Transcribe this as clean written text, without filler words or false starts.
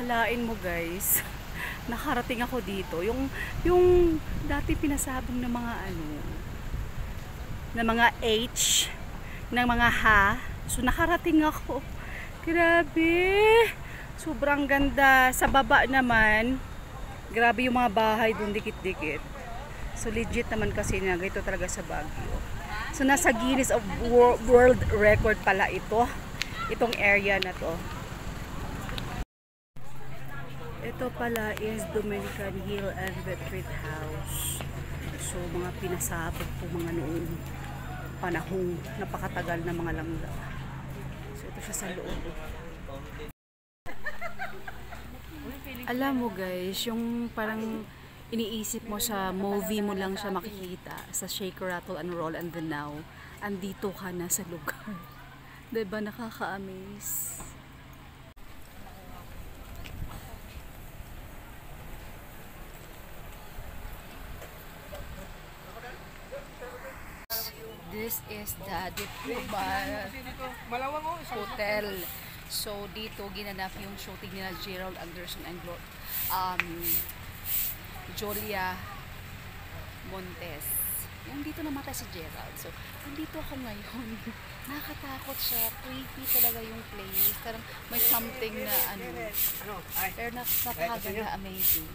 akalain mo guys, nakarating ako dito. Yung dati pinasabong ng mga ng mga H, ng mga H. So nakarating ako. Grabe. Sobrang ganda. Sa baba naman, grabe yung mga bahay doon dikit-dikit. So legit naman kasi na ito talaga sa Baguio. So nasa Guinness of World Record pala ito. Itong area na to. Ito pala is Dominican Hill and Retreat House. So mga pinasabog po mga noong panahong napakatagal na mga langga. So ito siya sa loob. Alam mo guys, yung parang iniisip mo sa movie mo lang siya makikita sa Shake, Rattle and Roll and the Now, andito ka na sa lugar. Diba nakaka-amaze? This is the Diploma Hotel. So dito ginanap yung shooting nila Gerald Anderson and Julia Montes. Yung dito namatay si Gerald. So nandito ako ngayon. Nakakatakot siya. Creepy talaga yung place. Parang may something na pero napakaganda, amazing.